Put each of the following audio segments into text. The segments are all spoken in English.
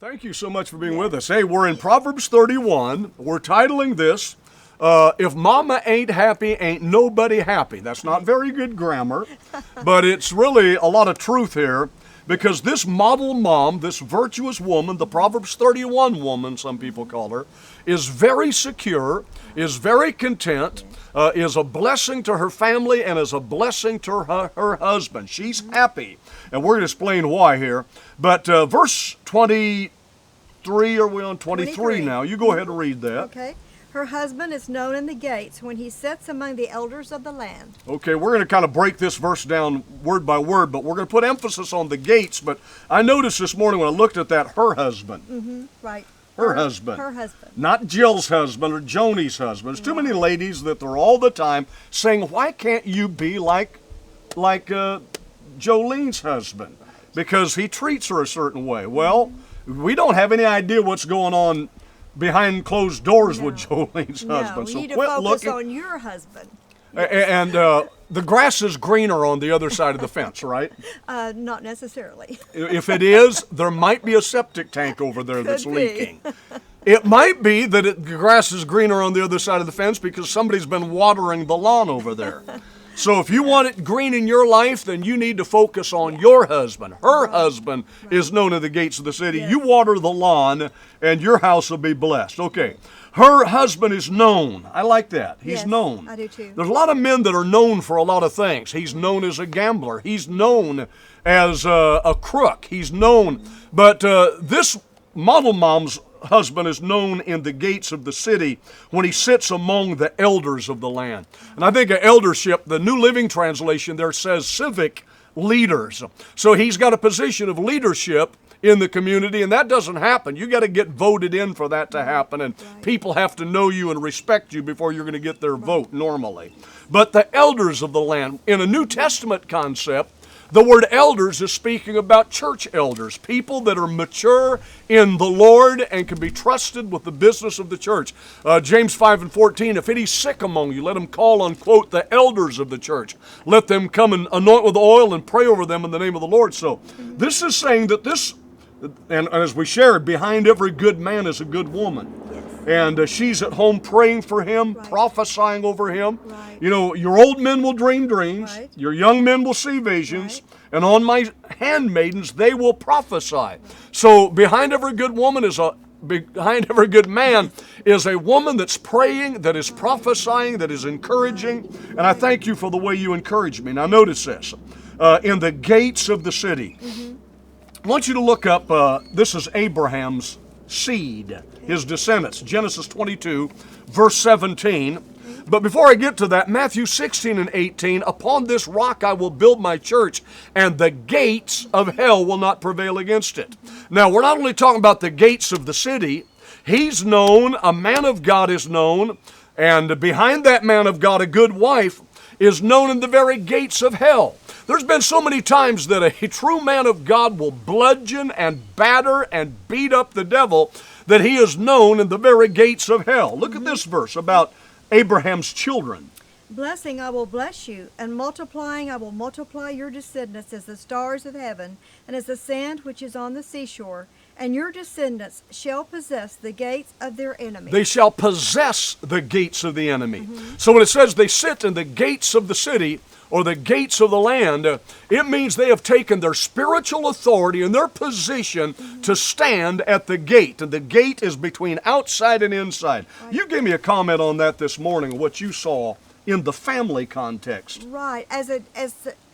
Thank you so much for being with us. Hey, we're in Proverbs 31. We're titling this, If Mama Ain't Happy, Ain't Nobody Happy. That's not very good grammar, but it's really a lot of truth here, because this model mom, this virtuous woman, the Proverbs 31 woman, some people call her, is very secure, is very content, is a blessing to her family, and is a blessing to her husband. She's happy, and we're going to explain why here. But verse 23, are we on 23 now? You go ahead and read that. Okay. Her husband is known in the gates when he sits among the elders of the land. Okay, we're going to kind of break this verse down word by word, but we're going to put emphasis on the gates. But I noticed this morning when I looked at that, her husband. Right. Her husband. Her husband. Not Jill's husband or Joni's husband. There's too many ladies that they're all the time saying, why can't you be like Jolene's husband? Because he treats her a certain way. Well, we don't have any idea what's going on behind closed doors with Jolene's husband. You So need to quit focus looking. on your husband. And the grass is greener on the other side of the fence, right? Not necessarily. If it is, there might be a septic tank over there that's Could be. leaking. It might be that the grass is greener on the other side of the fence because somebody's been watering the lawn over there. So if you want it green in your life, then you need to focus on your husband. Her husband is known in the gates of the city. Yes. You water the lawn, and your house will be blessed. Okay. Her husband is known. I like that. He's Yes, known. I do too. There's a lot of men that are known for a lot of things. He's known as a gambler. He's known as a crook. He's known. But this model mom's husband is known in the gates of the city when he sits among the elders of the land. And I think of eldership, the New Living Translation there says civic leaders. So he's got a position of leadership in the community, and that doesn't happen. You got to get voted in for that to happen, and people have to know you and respect you before you're going to get their vote normally. But the elders of the land, in a New Testament concept, the word elders is speaking about church elders, people that are mature in the Lord and can be trusted with the business of the church. James 5:14, if any sick among you, let him call on, quote, the elders of the church. Let them come and anoint with oil and pray over them in the name of the Lord. So this is saying that this, and as we shared, behind every good man is a good woman. And she's at home praying for him, prophesying over him. Right. You know, your old men will dream dreams. Right. Your young men will see visions. And on my handmaidens, they will prophesy. So behind every good woman behind every good man is a woman that's praying, that is prophesying, that is encouraging. And I thank you for the way you encourage me. Now notice this. In the gates of the city. I want you to look up, this is Abraham's seed, his descendants, Genesis 22, verse 17. But before I get to that, Matthew 16 and 18, upon this rock I will build my church, and the gates of hell will not prevail against it. Now, we're not only talking about the gates of the city. He's known, a man of God is known, and behind that man of God, a good wife, is known in the very gates of hell. There's been so many times that a true man of God will bludgeon and batter and beat up the devil that he is known in the very gates of hell. Look at this verse about Abraham's children. Blessing I will bless you, and multiplying I will multiply your descendants as the stars of heaven, and as the sand which is on the seashore. And your descendants shall possess the gates of their enemies. They shall possess the gates of the enemy. So when it says they sit in the gates of the city or the gates of the land, it means they have taken their spiritual authority and their position to stand at the gate. And the gate is between outside and inside. You gave me a comment on that this morning, what you saw in the family context. Right.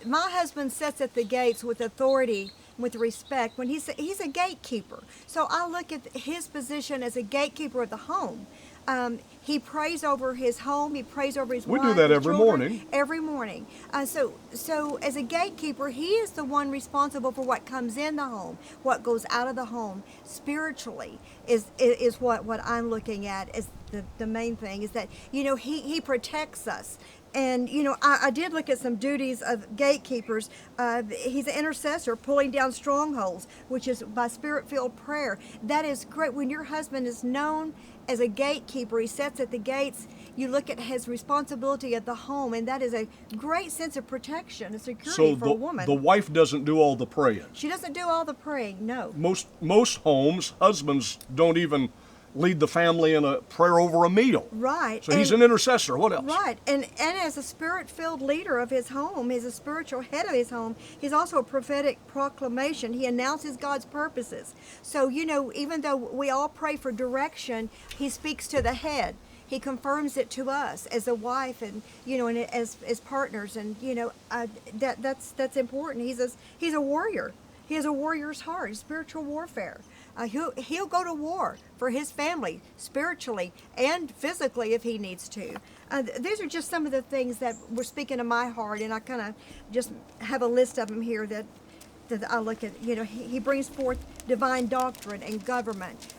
My husband sits at the gates with authority, with respect, when he's a gatekeeper. So I look at his position as a gatekeeper of the home. He prays over his home. He prays over his wife. We do that his every children, morning. Every morning. So as a gatekeeper, he is the one responsible for what comes in the home, what goes out of the home. Spiritually is what I'm looking at as the main thing, is that, you know, he protects us. And, you know, I did look at some duties of gatekeepers. He's an intercessor, pulling down strongholds, which is by spirit-filled prayer. That is great. When your husband is known as a gatekeeper, he sits at the gates, you look at his responsibility at the home, and that is a great sense of protection and security for a woman. The wife doesn't do all the praying. She doesn't do all the praying, no. Most homes, husbands don't even lead the family in a prayer over a meal. Right. So he's an intercessor. What else? Right. And as a spirit-filled leader of his home, he's a spiritual head of his home, he's also a prophetic proclamation. He announces God's purposes. So, you know, even though we all pray for direction, he speaks to the head. He confirms it to us as a wife, and you know, and as partners, and you know, that's important. He's a warrior. He has a warrior's heart, spiritual warfare. He'll go to war for his family, spiritually and physically if he needs to. These are just some of the things that were speaking to my heart, and I kind of just have a list of them here that I look at. You know, he brings forth divine doctrine and government.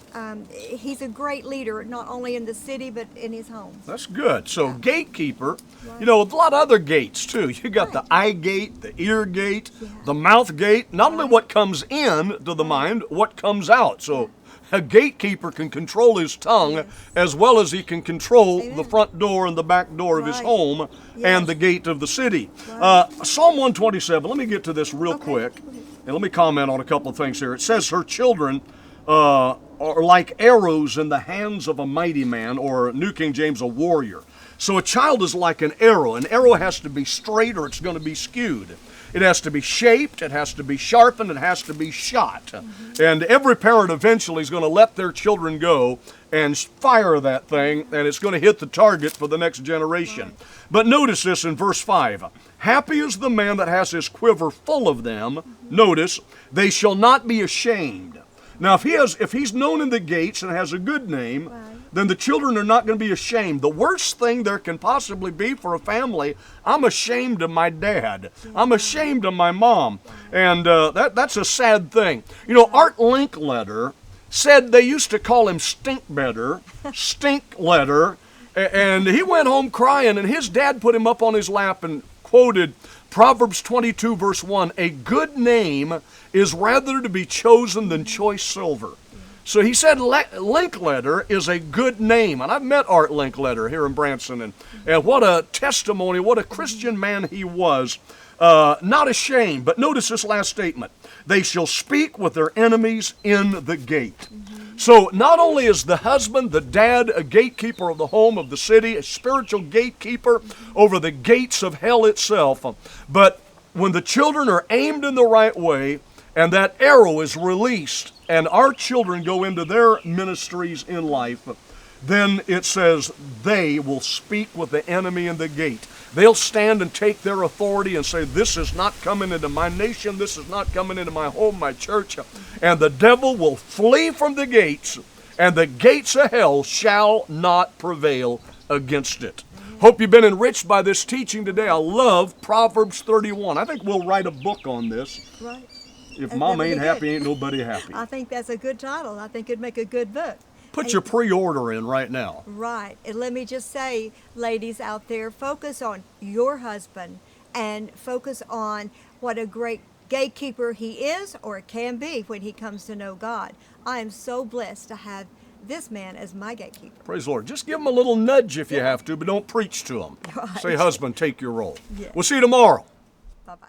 He's a great leader, not only in the city, but in his home. That's good. So gatekeeper, you know, a lot of other gates too. You got the eye gate, the ear gate, the mouth gate. Not only what comes in to the mind, what comes out. So a gatekeeper can control his tongue as well as he can control the front door and the back door of his home and the gate of the city. Psalm 127, let me get to this real quick, and let me comment on a couple of things here. It says her children are like arrows in the hands of a mighty man, or New King James, a warrior. So a child is like an arrow. An arrow has to be straight or it's going to be skewed. It has to be shaped, it has to be sharpened, it has to be shot. And every parent eventually is going to let their children go and fire that thing, and it's going to hit the target for the next generation. But notice this in verse 5. Happy is the man that has his quiver full of them. Notice, they shall not be ashamed. Now, if he's known in the gates and has a good name, then the children are not going to be ashamed. The worst thing there can possibly be for a family, I'm ashamed of my dad. I'm ashamed of my mom. And that's a sad thing. You know, Art Linkletter said they used to call him Stinkletter, and he went home crying, and his dad put him up on his lap and quoted Proverbs 22, verse 1, a good name is rather to be chosen than choice silver. So he said Linkletter is a good name. And I've met Art Linkletter here in Branson, and what a testimony, what a Christian man he was. Not ashamed, but notice this last statement. They shall speak with their enemies in the gate. So not only is the husband, the dad, a gatekeeper of the home, of the city, a spiritual gatekeeper over the gates of hell itself, but when the children are aimed in the right way and that arrow is released and our children go into their ministries in life, then it says they will speak with the enemy in the gate. They'll stand and take their authority and say, this is not coming into my nation, this is not coming into my home, my church, and the devil will flee from the gates, and the gates of hell shall not prevail against it. Hope you've been enriched by this teaching today. I love Proverbs 31. I think we'll write a book on this. Right. If Mom ain't happy, ain't nobody happy. I think that's a good title. I think it'd make a good book. Put your pre-order in right now. Right. And let me just say, ladies out there, focus on your husband and focus on what a great gatekeeper he is or can be when he comes to know God. I am so blessed to have this man as my gatekeeper. Praise the Lord. Just give him a little nudge if you have to, but don't preach to him. Right. Say, husband, take your role. Yeah. We'll see you tomorrow. Bye-bye.